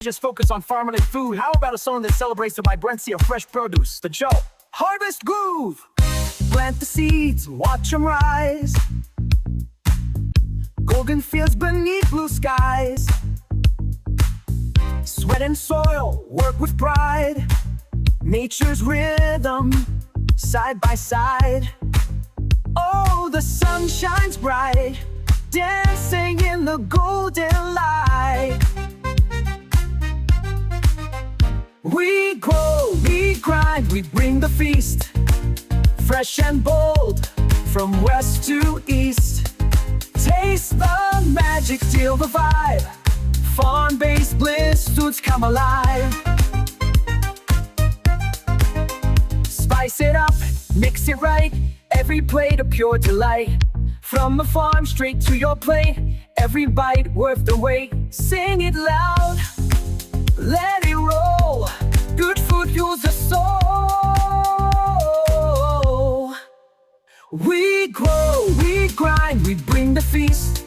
Just focus on farming and food. How about a song that celebrates the vibrancy of fresh produce? The Joe Harvest Groove. Plant the seeds, watch them rise. Golden fields beneath blue skies. Sweat and soil, work with pride. Nature's rhythm, side by side. Oh, the sun shines bright, dancing in the golden light. We grow, we grind, we bring the feast. Fresh and bold, from west to east. Taste the magic, feel the vibe. Farm-based bliss, foods come alive. Spice it up, mix it right. Every plate a pure delight. From the farm straight to your plate. Every bite worth the wait. Sing it loud, let it roll. Good food fuels the soul. We grow, we grind, we bring the feast.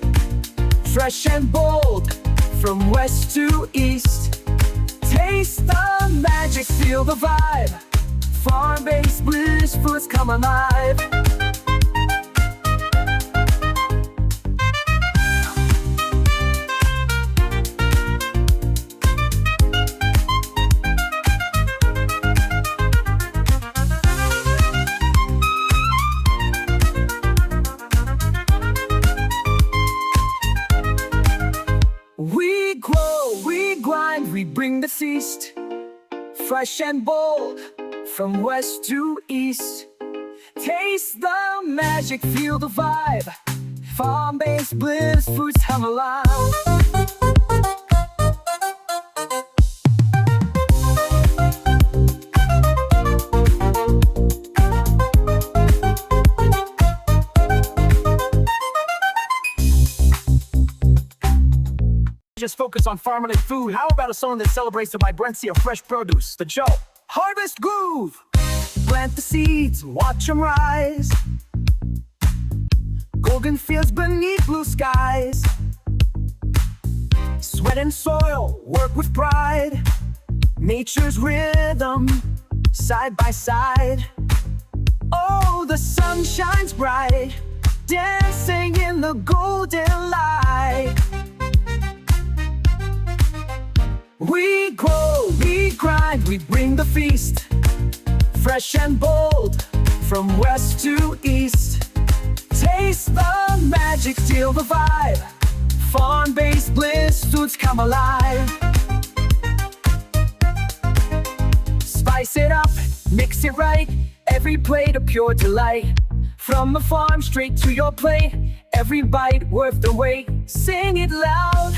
Fresh and bold, from west to east. Taste the magic, feel the vibe. Farm-based bliss, foods come alive. We grow, we grind, we bring the feast. Fresh and bold, from west to east. Taste the magic, feel the vibe. Farm-based bliss, foods come alive. Just focus on farming and food. How about a song that celebrates the vibrancy of fresh produce? The Joe Harvest Groove. Plant the seeds, watch them rise. Golden fields beneath blue skies. Sweat and soil, work with pride. Nature's rhythm, side by side. Oh, the sun shines bright, dancing in the golden light. We grow, we grind, we bring the feast. Fresh and bold, from west to east. Taste the magic, feel the vibe. Farm-based bliss, foods come alive. Spice it up, mix it right. Every plate a pure delight. From the farm straight to your plate. Every bite worth the wait. Sing it loud,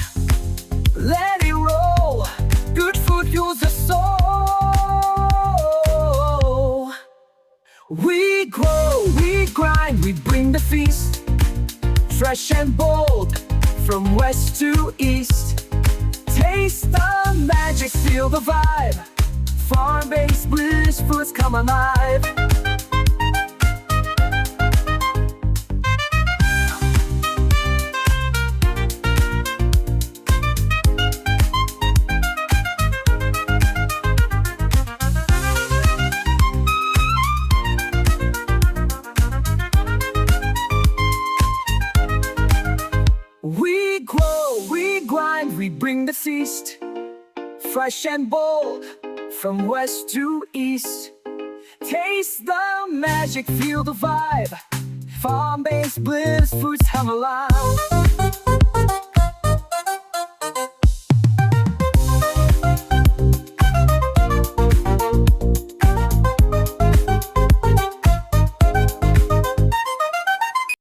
let it roll. Good food fuels the soul. We grow, we grind, we bring the feast. Fresh and bold, from west to east. Taste the magic, feel the vibe. Farm-based bliss, foods come alive. We grow, we grind, we bring the feast. Fresh and bold, from west to east. Taste the magic, feel the vibe. Farm-based bliss, foods come alive.